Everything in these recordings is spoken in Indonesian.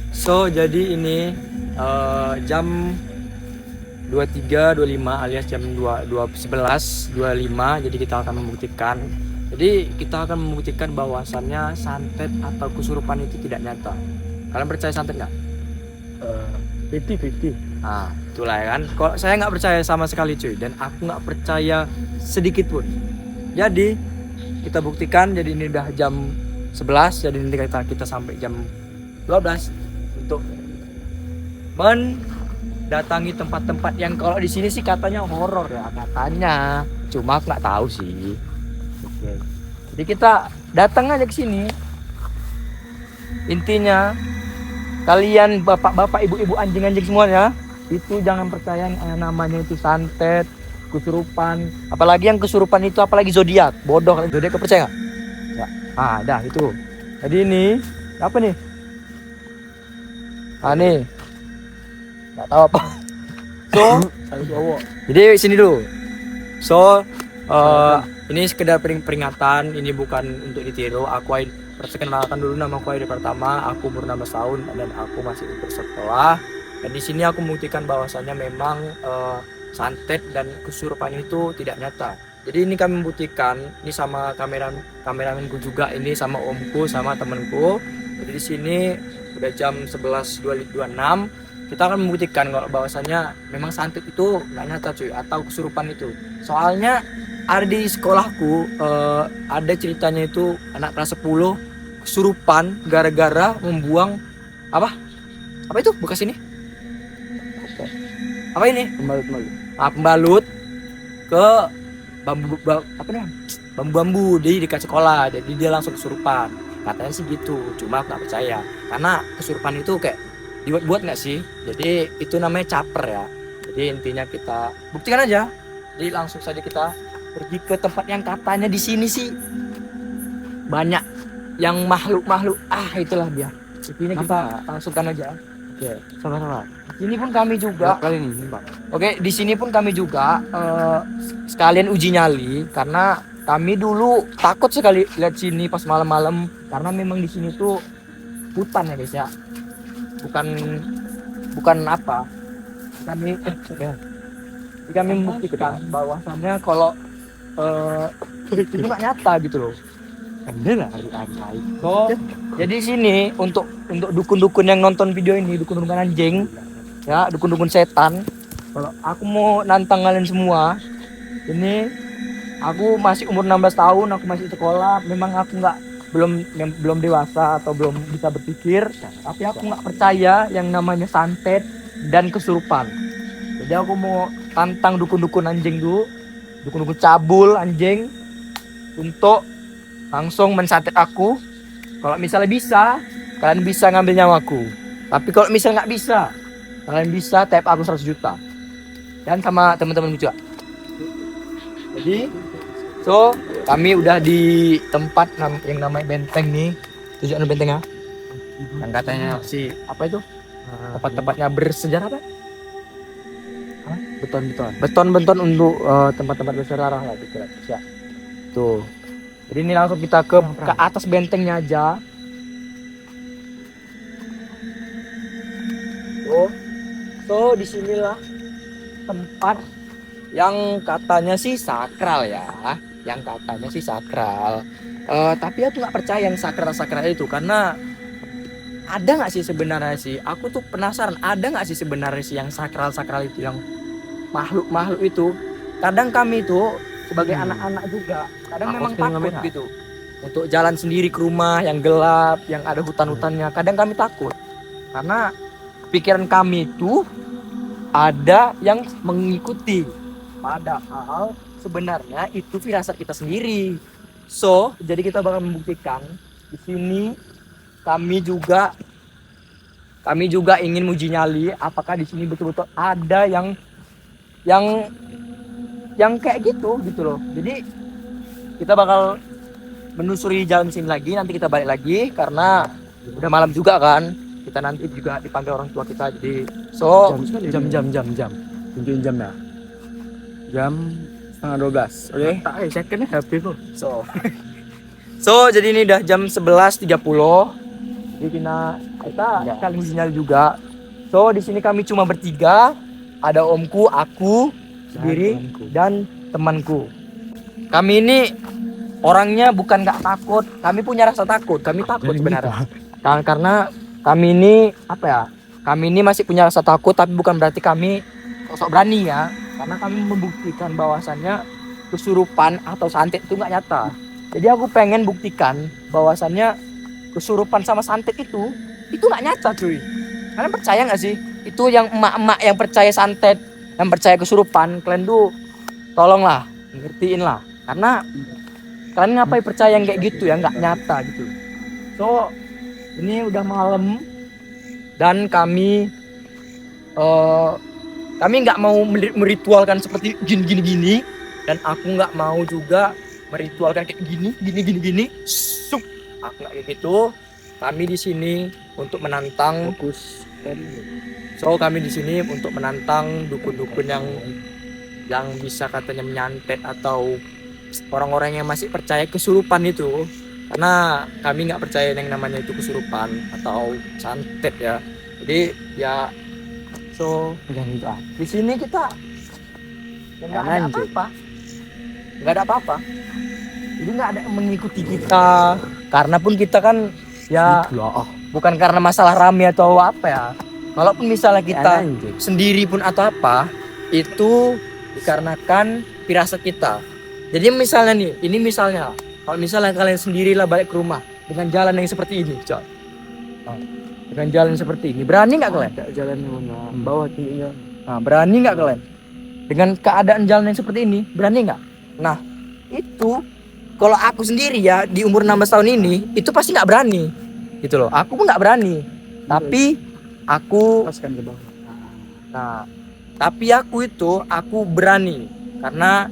So jadi ini jam 23.25 alias jam 11.25. Jadi kita akan membuktikan bahwasannya santet atau kesurupan itu tidak nyata. Kalian percaya santet nggak? 50-50. Nah, itulah ya kan. Kok saya nggak percaya sama sekali cuy, dan aku nggak percaya sedikit pun. Jadi kita buktikan. Jadi ini udah jam 11, jadi nanti kita sampai jam 12 untuk mendatangi tempat-tempat yang kalau di sini sih katanya horor ya katanya. Cuma aku nggak tahu sih. Oke. Jadi kita datang aja ke sini. Intinya kalian bapak-bapak, ibu-ibu, anjing-anjing semuanya itu jangan percaya yang namanya itu santet, kesurupan. Apalagi yang kesurupan itu apalagi zodiak. Bodoh kalian, zodiak percaya nggak? Ya. Ah, dah itu. Jadi ini apa nih? Ah nih. Nggak tahu apa. So, jadi sini dulu. So, ini sekedar peringatan. Ini bukan untuk ditiru. Aku perkenalkan dulu, nama aku Aidi pertama. Aku umur 16 tahun dan aku masih bersekolah. Dan di sini aku membuktikan bahwasannya memang santet dan kesurupan itu tidak nyata. Jadi ini kami membuktikan. Ini sama kameramenku juga. Ini sama omku, sama temanku. Jadi di sini udah jam 11.26. Kita akan membuktikan kalau bahwasannya memang santet itu nggak nyata cuy, atau kesurupan itu. Soalnya ada di sekolahku ada ceritanya itu anak kelas 10 kesurupan gara-gara membuang apa itu bekas ini apa ini pembalut ke bambu-bambu di dekat sekolah, jadi dia langsung kesurupan katanya sih gitu. Cuma aku nggak percaya karena kesurupan itu kayak dibuat-buat nggak sih, jadi itu namanya caper ya. Jadi intinya kita buktikan aja. Jadi langsung saja kita pergi ke tempat yang katanya di sini sih banyak yang makhluk itulah dia. Intinya kita langsungkan aja. Oke, sama-sama. Ini pun kami juga kali ini, Pak. Oke, di sini pun kami juga sekalian uji nyali karena kami dulu takut sekali lihat sini pas malam-malam karena memang di sini tuh hutan ya guys ya. Bukan apa. Kami membuktikan bahwasannya kalau itu nggak nyata gitu loh. So, jadi sini untuk dukun-dukun yang nonton video ini, dukun-dukun anjing, ya, dukun-dukun setan. Kalau aku mau nantang kalian semua, ini aku masih umur 16 tahun, aku masih sekolah. Memang aku belum dewasa atau belum bisa berpikir, tapi aku nggak percaya yang namanya santet dan kesurupan. Jadi aku mau tantang dukun-dukun anjing dulu, dukun-dukun cabul anjing, untuk langsung mensantet aku. Kalau misalnya bisa, kalian bisa ngambil nyawaku. Tapi kalau misalnya nggak bisa, kalian bisa tap aku 100 juta. Dan sama teman-teman juga. Jadi, so kami udah di tempat yang namanya benteng nih. Tujuan bentengnya yang katanya si apa itu? Tempat-tempatnya bersejarah apa? Beton untuk tempat-tempat bersejarah lah gitu ya. Tuh. Jadi ini langsung kita ke atas bentengnya aja. So disinilah tempat yang katanya sih sakral ya. Tapi aku nggak percaya yang sakral itu karena ada nggak sih sebenarnya sih? Aku tuh penasaran, ada nggak sih sebenarnya sih yang sakral itu, yang makhluk itu. Kadang kami tuh sebagai anak-anak juga kadang memang takut gitu untuk jalan sendiri ke rumah yang gelap, yang ada hutan-hutannya. Kadang kami takut karena pikiran kami itu ada yang mengikuti, padahal sebenarnya itu firasat kita sendiri. So jadi kita bakal membuktikan di sini. Kami juga ingin uji nyali apakah di sini betul-betul ada yang kayak gitu loh. Jadi kita bakal menelusuri jalan sini lagi, nanti kita balik lagi karena udah malam juga kan. Kita nanti juga dipanggil orang tua kita. Jadi so jam tunjukin jamnya jam 11:30. Oke, secondnya HP kok. So jadi ini udah jam 11.30. Jadi kita saling sinyal juga. So di sini kami cuma bertiga, ada omku, aku sendiri dan temanku. Kami ini orangnya bukan nggak takut, kami punya rasa takut, kami takut sebenarnya. Karena kami ini apa ya? Kami ini masih punya rasa takut, tapi bukan berarti kami sosok berani ya. Karena kami membuktikan bahwasannya kesurupan atau santet itu nggak nyata. Jadi aku pengen buktikan bahwasannya kesurupan sama santet itu nggak nyata cuy. Kalian percaya nggak sih? Itu yang emak-emak yang percaya santet, yang percaya kesurupan, kalian tuh tolonglah ngertiin lah. Karena kalian ngapain percaya yang kayak gitu ya, nggak nyata gitu. So ini udah malam dan kami nggak mau meritualkan seperti gini dan aku nggak mau juga meritualkan kayak gini. Sup, aku nggak kayak gitu. Kami di sini untuk menantang So kami di sini untuk menantang dukun-dukun yang bisa katanya menyantet atau orang-orang yang masih percaya kesurupan itu. Karena kami nggak percaya yang namanya itu kesurupan atau santet ya. Jadi ya so di sini kita nggak ada apa-apa. Nggak ada apa-apa. Jadi nggak ada yang mengikuti kita. Karena pun kita kan ya bukan karena masalah rame atau apa ya. Kalaupun misalnya kita sendiri pun atau apa, itu dikarenakan firasat kita. Jadi misalnya nih, ini misalnya kalau misalnya kalian sendirilah balik ke rumah dengan jalan yang seperti ini, coy. Dengan jalan seperti ini, berani nggak kalian? Jalan mana? Bawah tingginya. Nah, berani nggak kalian? Dengan keadaan jalan yang seperti ini, berani nggak? Nah, itu kalau aku sendiri ya di umur 16 tahun ini, itu pasti nggak berani, gitu loh. Aku pun nggak berani, tapi aku Nah, tapi aku berani karena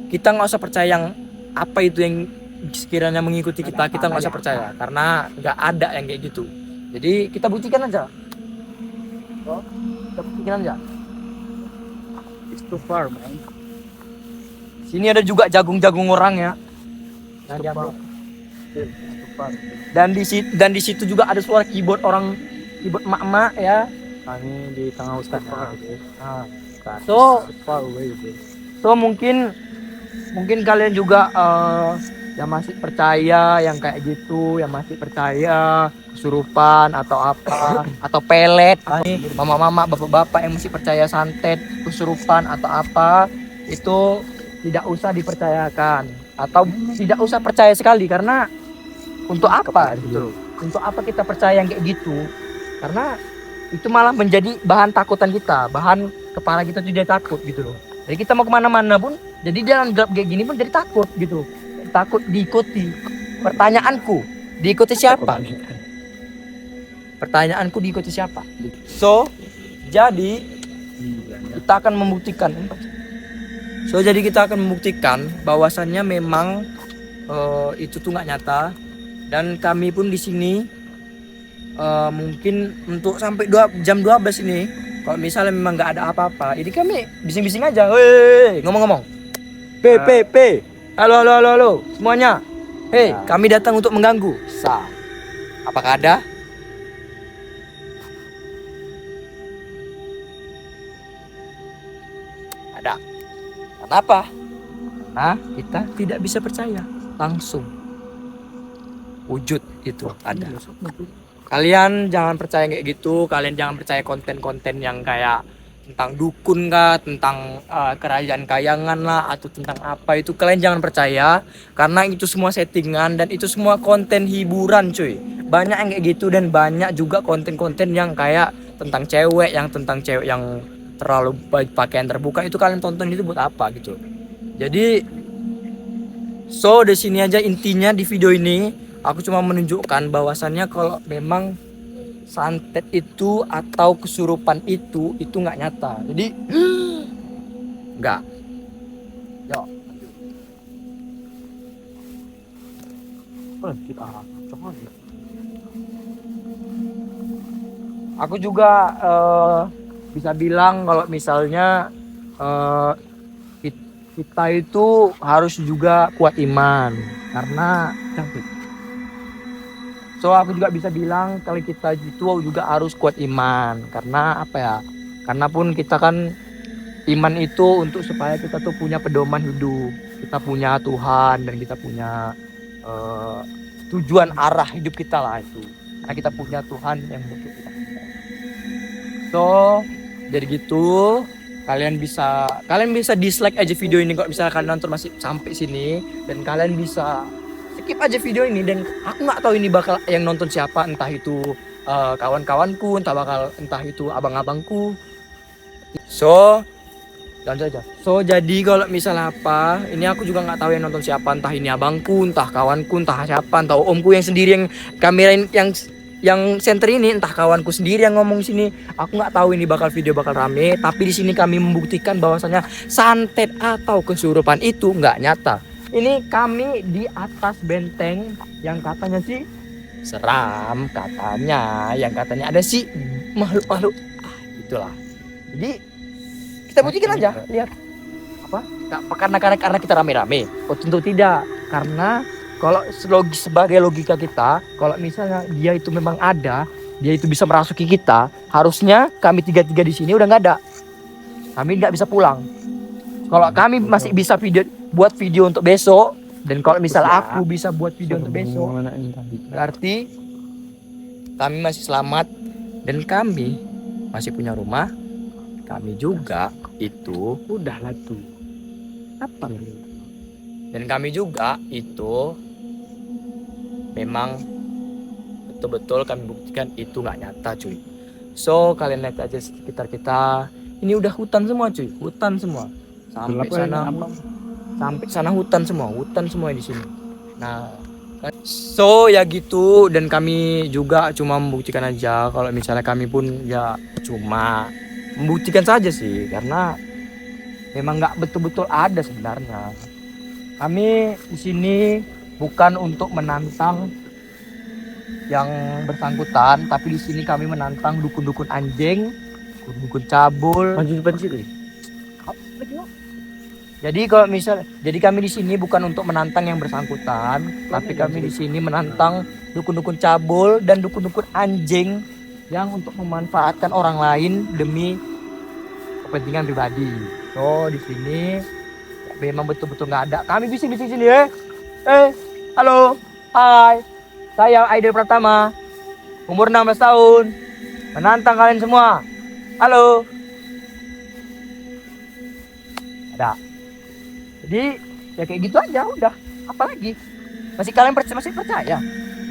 kita nggak usah percaya yang apa itu yang sekiranya mengikuti kita nggak usah percaya karena nggak ada yang kayak gitu. Jadi kita buktikan aja. Kita buktikan aja. It's too far, man. Sini ada juga jagung-jagung orang ya. Dan di situ juga ada suara keyboard emak-emak ya. Kami di tengah hutan. So mungkin kalian juga yang masih percaya yang kayak gitu, yang masih percaya kesurupan atau apa atau pelet, mama-mama, bapak-bapak yang masih percaya santet, kesurupan atau apa, itu tidak usah dipercayakan atau tidak usah percaya sekali karena untuk apa gitu. Untuk apa kita percaya yang kayak gitu? Karena itu malah menjadi bahan takutan kita, bahan kepala kita tidak takut gitu loh. Jadi kita mau kemana-mana pun, jadi jalan gelap kayak gini pun jadi takut gitu, takut diikuti. Pertanyaanku, diikuti siapa? Pertanyaanku diikuti siapa? So, jadi kita akan membuktikan. Bahwasannya memang itu tuh nggak nyata dan kami pun di sini mungkin untuk sampai jam 12 ini kalau misalnya memang nggak ada apa-apa ini kami bising-bising aja. Woi, ngomong-ngomong halo semuanya, kami datang untuk mengganggu. Apakah ada? Ada. Kenapa? Nah, kita tidak bisa percaya langsung wujud itu ada. Kalian jangan percaya kayak gitu, kalian jangan percaya konten-konten yang kayak tentang dukun kah, tentang kerajaan kayangan lah, atau tentang apa itu kalian jangan percaya karena itu semua settingan dan itu semua konten hiburan cuy. Banyak yang kayak gitu dan banyak juga konten-konten yang kayak tentang cewek yang terlalu pakaian terbuka itu kalian tonton itu buat apa gitu. Jadi di sini aja intinya di video ini. Aku cuma menunjukkan bahwasannya kalau memang santet itu atau kesurupan itu nggak nyata. Jadi nggak. Yo. Aku juga bisa bilang kalau misalnya kita itu harus juga kuat iman karena So aku juga bisa bilang kalau kita itu juga harus kuat iman. Karena apa ya? Karena pun kita kan iman itu untuk supaya kita tuh punya pedoman hidup. Kita punya Tuhan dan kita punya tujuan arah hidup kita lah itu. Karena kita punya Tuhan yang untuk kita. So jadi gitu. Kalian bisa dislike aja video ini kalau misalnya kalian nonton masih sampai sini, dan kalian bisa skip aja video ini. Dan aku nggak tahu ini bakal yang nonton siapa, entah itu kawan-kawanku, entah itu abang-abangku. So lanjut aja. So jadi kalau misalnya apa, ini aku juga nggak tahu yang nonton siapa, entah ini abangku, entah kawanku, entah siapa, entah omku yang sendiri yang kamerain yang center ini, entah kawanku sendiri yang ngomong sini. Aku nggak tahu ini video bakal rame, tapi di sini kami membuktikan bahwasanya santet atau kesurupan itu nggak nyata. Ini kami di atas benteng yang katanya sih seram, katanya yang katanya ada sih makhluk-makhluk itulah. Jadi kita buktikan aja, lihat apa? Karena kita rame-rame. Oh tentu tidak, karena kalau sebagai logika kita, kalau misalnya dia itu memang ada, dia itu bisa merasuki kita, harusnya kami tiga-tiga di sini udah nggak ada. Kami nggak bisa pulang. Kalau kami masih bisa buat video untuk besok, dan kalau misalnya aku bisa buat video untuk besok, berarti kami masih selamat dan kami masih punya rumah. Kami juga itu Udahlah tuh. Apa? Dan kami juga itu memang betul-betul kami buktikan itu nggak nyata cuy. So kalian lihat aja sekitar kita, ini udah hutan semua cuy, hutan semua. Sampai sana hutan semua di sini. Nah, so ya gitu, dan kami juga cuma membuktikan aja kalau misalnya kami pun ya cuma membuktikan saja sih, karena memang nggak betul-betul ada sebenarnya. Kami di sini bukan untuk menantang yang bersangkutan, tapi di sini kami menantang dukun-dukun anjing, dukun cabul. Maju depan situ. Jadi kami di sini bukan untuk menantang yang bersangkutan, tapi kami di sini menantang dukun-dukun cabul dan dukun-dukun anjing yang untuk memanfaatkan orang lain demi kepentingan pribadi. So di sini memang betul-betul nggak ada. Kami bisik-bisik sini ya. Halo, hai. Saya Aidil Pratama, umur 16 tahun, menantang kalian semua. Halo. Ada. Jadi ya kayak gitu aja udah. Apalagi? Masih percaya?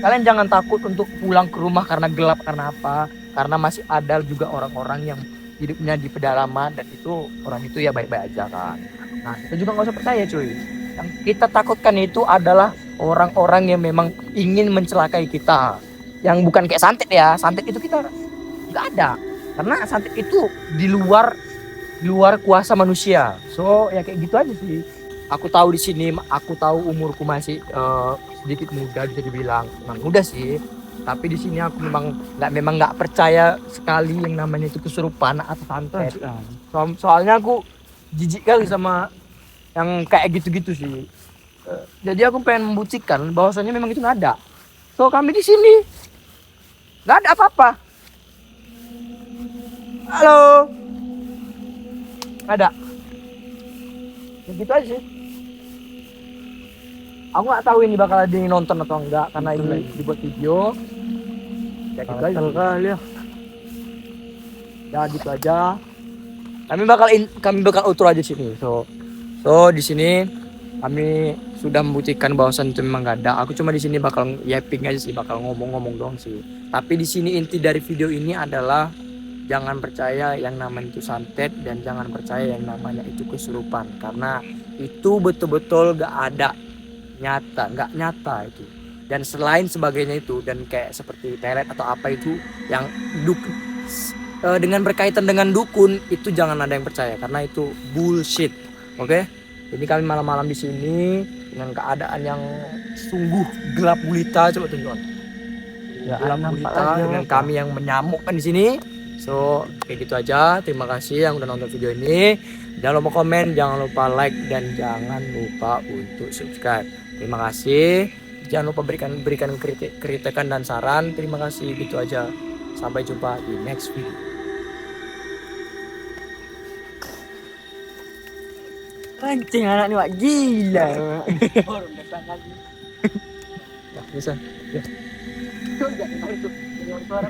Kalian jangan takut untuk pulang ke rumah karena gelap, karena apa? Karena masih ada juga orang-orang yang hidupnya di pedalaman, dan itu orang itu ya baik-baik aja kan. Nah, kita juga nggak usah percaya cuy. Yang kita takutkan itu adalah orang-orang yang memang ingin mencelakai kita. Yang bukan kayak santet ya. Santet itu kita nggak ada. Karena santet itu di luar kuasa manusia. So ya kayak gitu aja sih. Aku tahu di sini, aku tahu umurku masih sedikit muda, bisa dibilang memang muda sih. Tapi di sini aku memang nggak percaya sekali yang namanya itu kesurupan atau santet. Soalnya aku jijik kali sama yang kayak gitu-gitu sih. Jadi aku pengen membuktikan bahwasannya memang itu nggak ada. So kami di sini nggak ada apa-apa. Halo, nggak ada. Ya gitu aja sih. Aku nggak tahu ini bakal ada yang nonton atau enggak, karena ini lagi dibuat video. Ya gitu aja. Kali ya. Ya gitu aja. Kami bakal outro aja sini. So di sini kami sudah membuktikan bahwasan itu memang gak ada. Aku cuma di sini bakal yapping aja sih, bakal ngomong-ngomong doang sih. Tapi di sini inti dari video ini adalah jangan percaya yang namanya itu santet, dan jangan percaya yang namanya itu kesurupan, karena itu betul-betul gak ada, nggak nyata itu. Dan selain sebagainya itu, dan kayak seperti telet atau apa itu yang dengan berkaitan dengan dukun, itu jangan ada yang percaya karena itu bullshit. Oke? Jadi kami malam-malam di sini dengan keadaan yang sungguh gelap gulita. Coba tunjukkan. Ya, gelap gulita dengan kami yang menyamukkan di sini. So kayak gitu aja. Terima kasih yang udah nonton video ini. Jangan lupa komen, jangan lupa like, dan jangan lupa untuk subscribe. Terima kasih. Jangan lupa berikan kritikan dan saran. Terima kasih, gitu aja. Sampai jumpa di next video. Anjing anak nih, Pak. Gila. Nah, bisa. Ya. Tuh, jangan tarik tuh. Dengar suara.